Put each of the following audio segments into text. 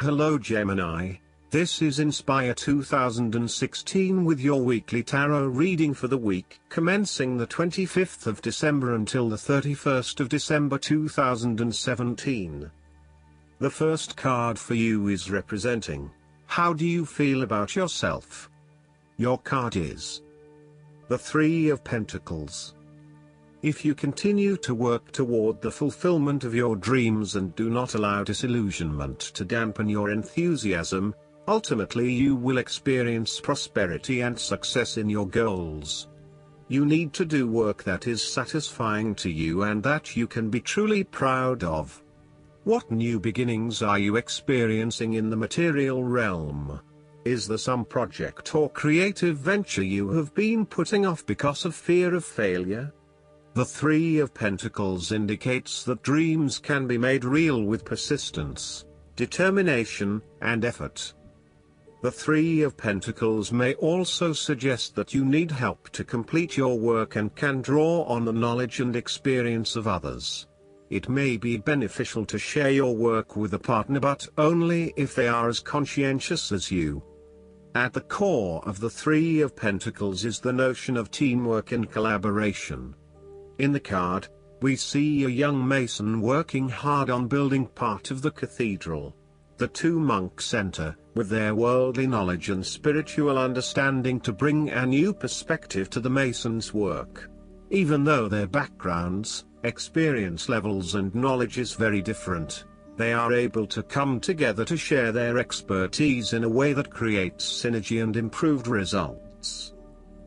Hello Gemini, this is Inspire 2016 with your weekly tarot reading for the week commencing the 25th of December until the 31st of December 2017. The first card for you is representing, how do you feel about yourself? Your card is the Three of Pentacles. If you continue to work toward the fulfillment of your dreams and do not allow disillusionment to dampen your enthusiasm, ultimately you will experience prosperity and success in your goals. You need to do work that is satisfying to you and that you can be truly proud of. What new beginnings are you experiencing in the material realm? Is there some project or creative venture you have been putting off because of fear of failure? The Three of Pentacles indicates that dreams can be made real with persistence, determination, and effort. The Three of Pentacles may also suggest that you need help to complete your work and can draw on the knowledge and experience of others. It may be beneficial to share your work with a partner, but only if they are as conscientious as you. At the core of the Three of Pentacles is the notion of teamwork and collaboration. In the card, we see a young mason working hard on building part of the cathedral. The two monks enter, with their worldly knowledge and spiritual understanding to bring a new perspective to the mason's work. Even though their backgrounds, experience levels and knowledge is very different, they are able to come together to share their expertise in a way that creates synergy and improved results.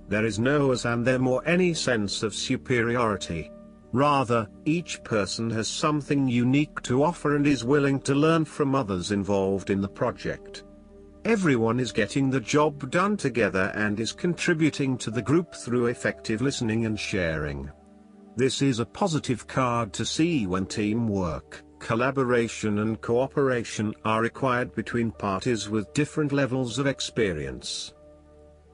There is no us and them or any sense of superiority. Rather, each person has something unique to offer and is willing to learn from others involved in the project. Everyone is getting the job done together and is contributing to the group through effective listening and sharing. This is a positive card to see when teamwork, collaboration and cooperation are required between parties with different levels of experience.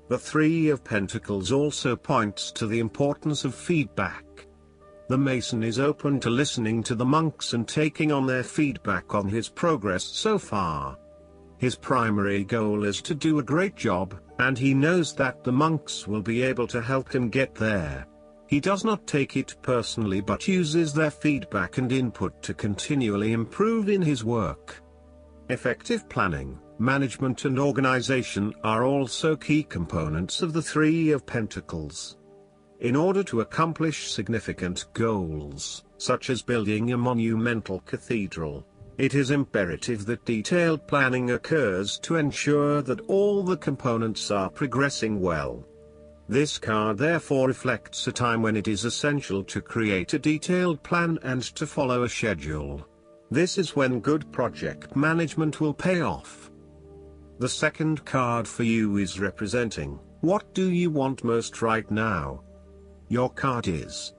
The Three of Pentacles also points to the importance of feedback. The mason is open to listening to the monks and taking on their feedback on his progress so far. His primary goal is to do a great job, and he knows that the monks will be able to help him get there. He does not take it personally but uses their feedback and input to continually improve in his work. Effective planning, management and organization are also key components of the Three of Pentacles. In order to accomplish significant goals, such as building a monumental cathedral, it is imperative that detailed planning occurs to ensure that all the components are progressing well. This card therefore reflects a time when it is essential to create a detailed plan and to follow a schedule. This is when good project management will pay off. The second card for you is representing, what do you want most right now? Your card is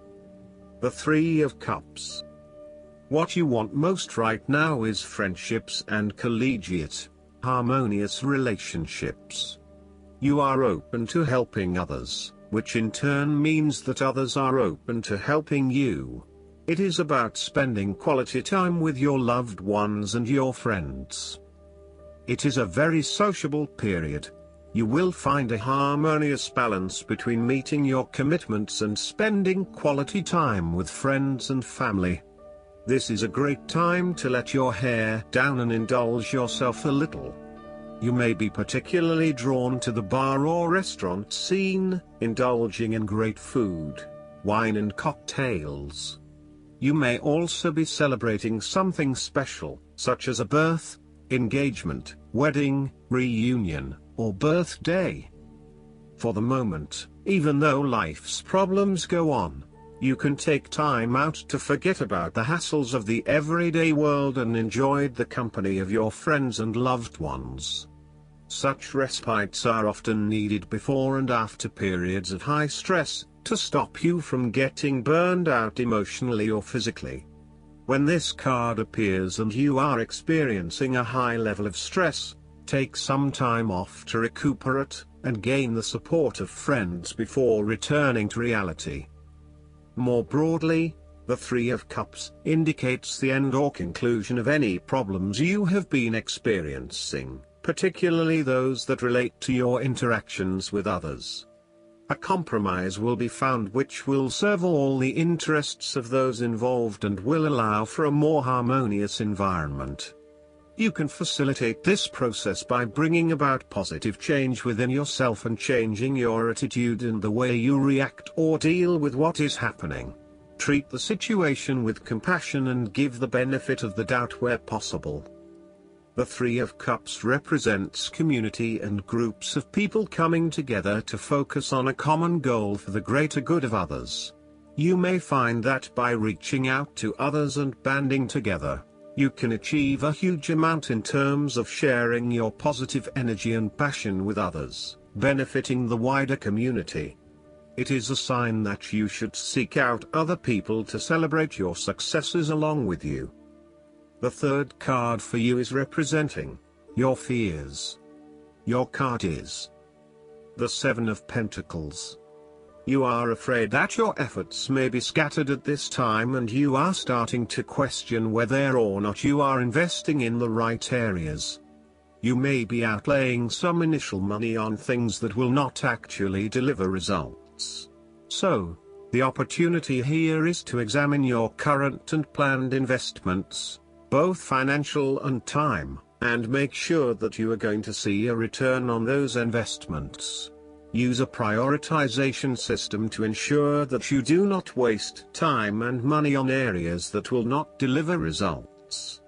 the Three of Cups. What you want most right now is friendships and collegiate, harmonious relationships. You are open to helping others, which in turn means that others are open to helping you. It is about spending quality time with your loved ones and your friends. It is a very sociable period. You will find a harmonious balance between meeting your commitments and spending quality time with friends and family. This is a great time to let your hair down and indulge yourself a little. You may be particularly drawn to the bar or restaurant scene, indulging in great food, wine and cocktails. You may also be celebrating something special, such as a birth, engagement, wedding, reunion, or birthday. For the moment, even though life's problems go on, you can take time out to forget about the hassles of the everyday world and enjoy the company of your friends and loved ones. Such respites are often needed before and after periods of high stress, to stop you from getting burned out emotionally or physically. When this card appears and you are experiencing a high level of stress, take some time off to recuperate, and gain the support of friends before returning to reality. More broadly, the Three of Cups indicates the end or conclusion of any problems you have been experiencing, particularly those that relate to your interactions with others. A compromise will be found which will serve all the interests of those involved and will allow for a more harmonious environment. You can facilitate this process by bringing about positive change within yourself and changing your attitude and the way you react or deal with what is happening. Treat the situation with compassion and give the benefit of the doubt where possible. The Three of Cups represents community and groups of people coming together to focus on a common goal for the greater good of others. You may find that by reaching out to others and banding together, you can achieve a huge amount in terms of sharing your positive energy and passion with others, benefiting the wider community. It is a sign that you should seek out other people to celebrate your successes along with you. The third card for you is representing your fears. Your card is the Seven of Pentacles. You are afraid that your efforts may be scattered at this time and you are starting to question whether or not you are investing in the right areas. You may be outlaying some initial money on things that will not actually deliver results. So, the opportunity here is to examine your current and planned investments, both financial and time, and make sure that you are going to see a return on those investments. Use a prioritization system to ensure that you do not waste time and money on areas that will not deliver results.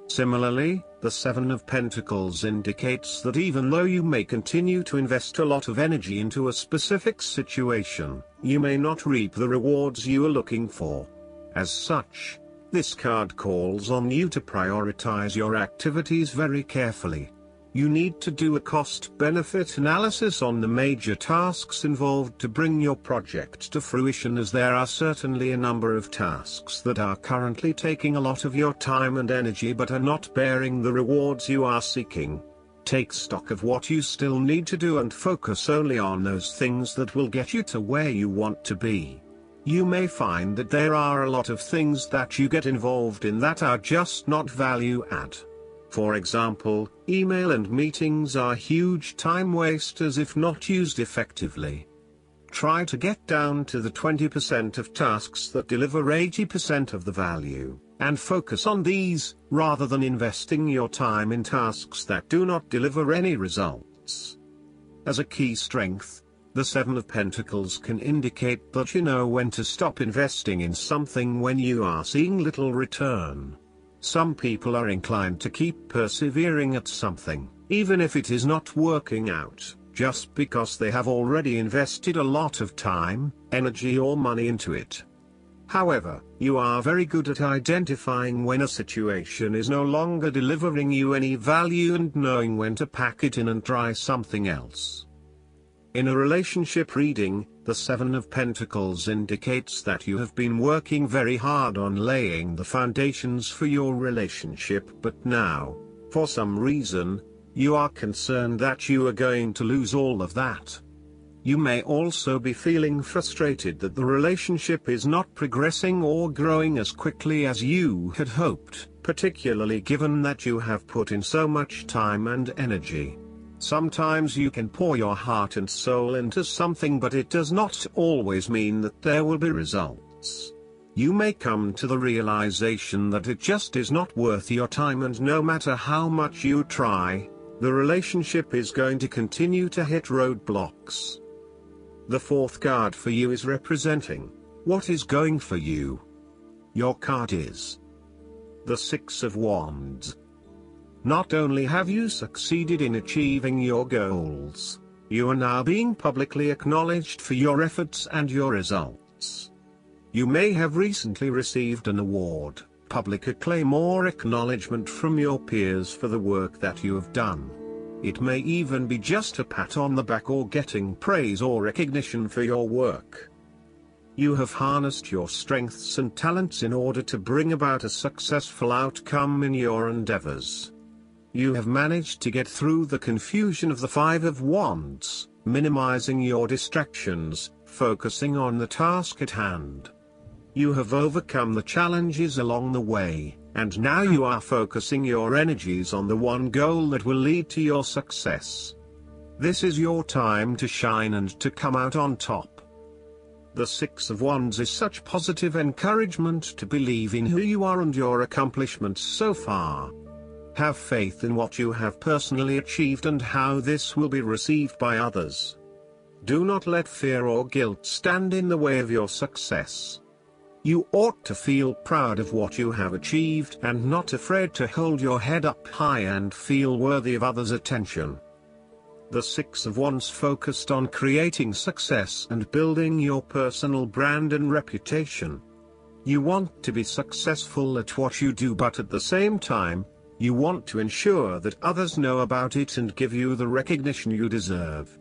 Similarly, the Seven of Pentacles indicates that even though you may continue to invest a lot of energy into a specific situation, you may not reap the rewards you are looking for. As such, this card calls on you to prioritize your activities very carefully. You need to do a cost-benefit analysis on the major tasks involved to bring your project to fruition, as there are certainly a number of tasks that are currently taking a lot of your time and energy but are not bearing the rewards you are seeking. Take stock of what you still need to do and focus only on those things that will get you to where you want to be. You may find that there are a lot of things that you get involved in that are just not value-add. For example, email and meetings are huge time wasters if not used effectively. Try to get down to the 20% of tasks that deliver 80% of the value, and focus on these, rather than investing your time in tasks that do not deliver any results. As a key strength, the Seven of Pentacles can indicate that you know when to stop investing in something when you are seeing little return. Some people are inclined to keep persevering at something, even if it is not working out, just because they have already invested a lot of time, energy or money into it. However, you are very good at identifying when a situation is no longer delivering you any value and knowing when to pack it in and try something else. In a relationship reading, the Seven of Pentacles indicates that you have been working very hard on laying the foundations for your relationship, but now, for some reason, you are concerned that you are going to lose all of that. You may also be feeling frustrated that the relationship is not progressing or growing as quickly as you had hoped, particularly given that you have put in so much time and energy. Sometimes you can pour your heart and soul into something, but it does not always mean that there will be results. You may come to the realization that it just is not worth your time, and no matter how much you try, The relationship is going to continue to hit roadblocks. The fourth card for you is representing what is going for you. Your card is the Six of Wands. Not only have you succeeded in achieving your goals, you are now being publicly acknowledged for your efforts and your results. You may have recently received an award, public acclaim or acknowledgement from your peers for the work that you have done. It may even be just a pat on the back or getting praise or recognition for your work. You have harnessed your strengths and talents in order to bring about a successful outcome in your endeavors. You have managed to get through the confusion of the Five of Wands, minimizing your distractions, focusing on the task at hand. You have overcome the challenges along the way, and now you are focusing your energies on the one goal that will lead to your success. This is your time to shine and to come out on top. The Six of Wands is such positive encouragement to believe in who you are and your accomplishments so far. Have faith in what you have personally achieved and how this will be received by others. Do not let fear or guilt stand in the way of your success. You ought to feel proud of what you have achieved and not afraid to hold your head up high and feel worthy of others' attention. The Six of Wands focused on creating success and building your personal brand and reputation. You want to be successful at what you do, but at the same time, you want to ensure that others know about it and give you the recognition you deserve.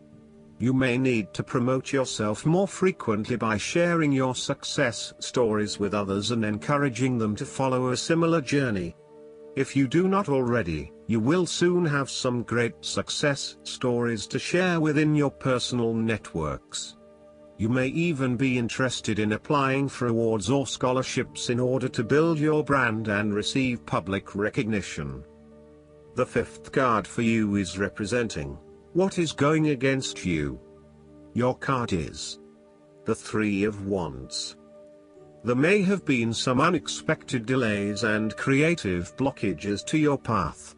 You may need to promote yourself more frequently by sharing your success stories with others and encouraging them to follow a similar journey. If you do not already, you will soon have some great success stories to share within your personal networks. You may even be interested in applying for awards or scholarships in order to build your brand and receive public recognition. The fifth card for you is representing what is going against you. Your card is the Three of Wands. There may have been some unexpected delays and creative blockages to your path.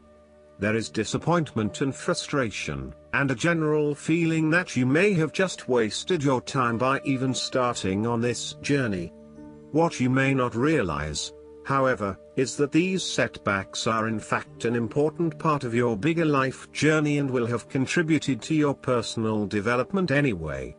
There is disappointment and frustration, and a general feeling that you may have just wasted your time by even starting on this journey. What you may not realize, however, is that these setbacks are in fact an important part of your bigger life journey and will have contributed to your personal development anyway.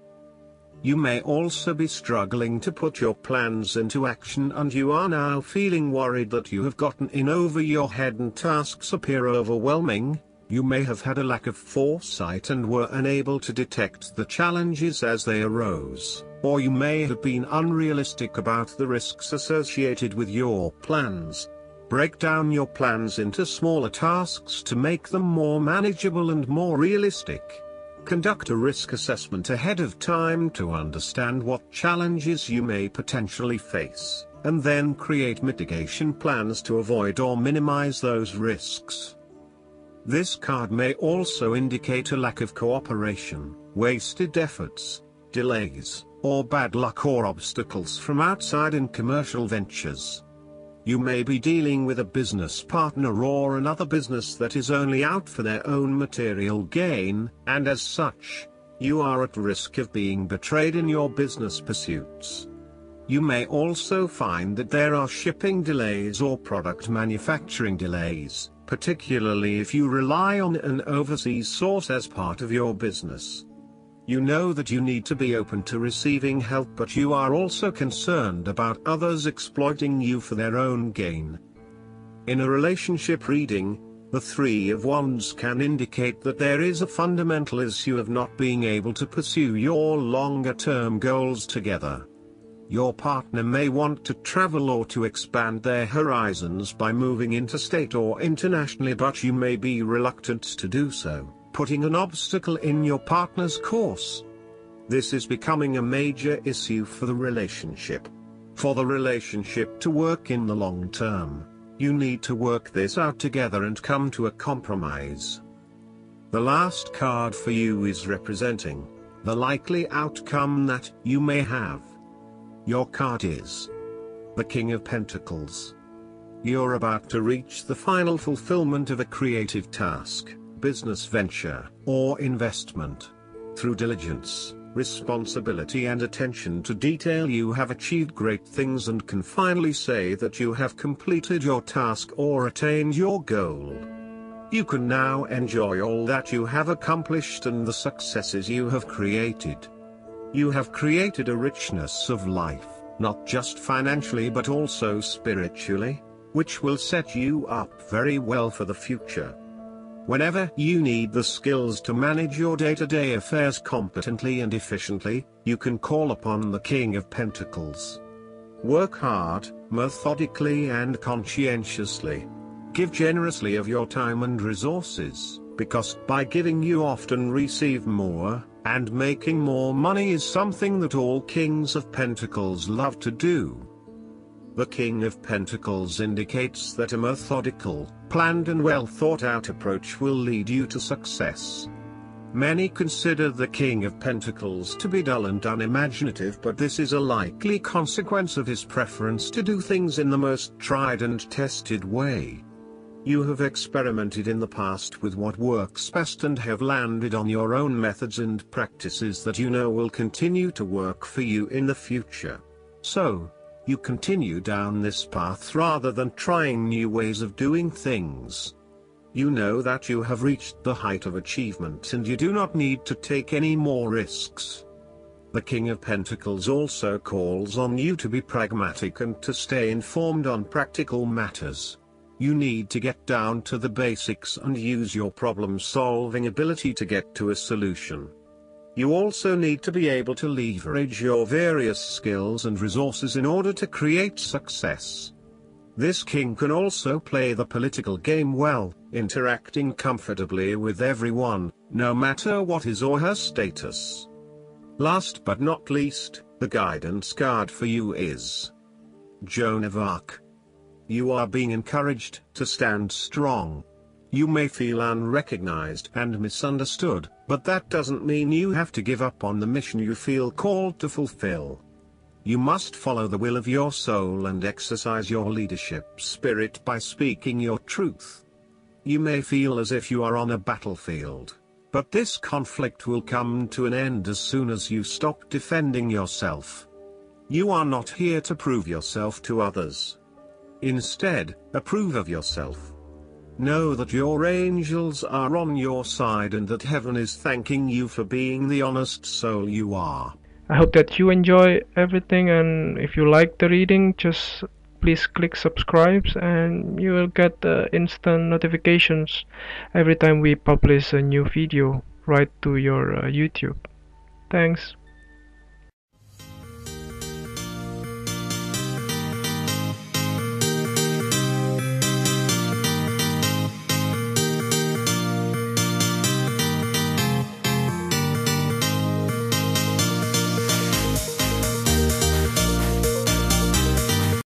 You may also be struggling to put your plans into action, and you are now feeling worried that you have gotten in over your head and tasks appear overwhelming. You may have had a lack of foresight and were unable to detect the challenges as they arose, or you may have been unrealistic about the risks associated with your plans. Break down your plans into smaller tasks to make them more manageable and more realistic. Conduct a risk assessment ahead of time to understand what challenges you may potentially face, and then create mitigation plans to avoid or minimize those risks. This card may also indicate a lack of cooperation, wasted efforts, delays, or bad luck or obstacles from outside in commercial ventures. You may be dealing with a business partner or another business that is only out for their own material gain, and as such, you are at risk of being betrayed in your business pursuits. You may also find that there are shipping delays or product manufacturing delays, particularly if you rely on an overseas source as part of your business. You know that you need to be open to receiving help, but you are also concerned about others exploiting you for their own gain. In a relationship reading, the Three of Wands can indicate that there is a fundamental issue of not being able to pursue your longer-term goals together. Your partner may want to travel or to expand their horizons by moving interstate or internationally, but you may be reluctant to do so, putting an obstacle in your partner's course. This is becoming a major issue for the relationship. For the relationship to work in the long term, you need to work this out together and come to a compromise. The last card for you is representing the likely outcome that you may have. Your card is the King of Pentacles. You're about to reach the final fulfillment of a creative task. business venture or investment. Through diligence, responsibility and attention to detail, you have achieved great things and can finally say that you have completed your task or attained your goal. You can now enjoy all that you have accomplished and the successes you have created. You have created a richness of life, not just financially but also spiritually, which will set you up very well for the future. Whenever you need the skills to manage your day-to-day affairs competently and efficiently, you can call upon the King of Pentacles. Work hard, methodically and conscientiously. Give generously of your time and resources, because by giving you often receive more, and making more money is something that all Kings of Pentacles love to do. The King of Pentacles indicates that a methodical, planned and well thought out approach will lead you to success. Many consider the King of Pentacles to be dull and unimaginative, but this is a likely consequence of his preference to do things in the most tried and tested way. You have experimented in the past with what works best and have landed on your own methods and practices that you know will continue to work for you in the future. So, you continue down this path rather than trying new ways of doing things. You know that you have reached the height of achievement and you do not need to take any more risks. The King of Pentacles also calls on you to be pragmatic and to stay informed on practical matters. You need to get down to the basics and use your problem-solving ability to get to a solution. You also need to be able to leverage your various skills and resources in order to create success. This king can also play the political game well, interacting comfortably with everyone, no matter what his or her status. Last but not least, the guidance card for you is Joan of Arc. You are being encouraged to stand strong. You may feel unrecognized and misunderstood, but that doesn't mean you have to give up on the mission you feel called to fulfill. You must follow the will of your soul and exercise your leadership spirit by speaking your truth. You may feel as if you are on a battlefield, but this conflict will come to an end as soon as you stop defending yourself. You are not here to prove yourself to others. Instead, approve of yourself. Know that your angels are on your side and that heaven is thanking you for being the honest soul you are. I hope that you enjoy everything, and if you like the reading, just please click subscribe and you will get instant notifications every time we publish a new video right to your YouTube. Thanks.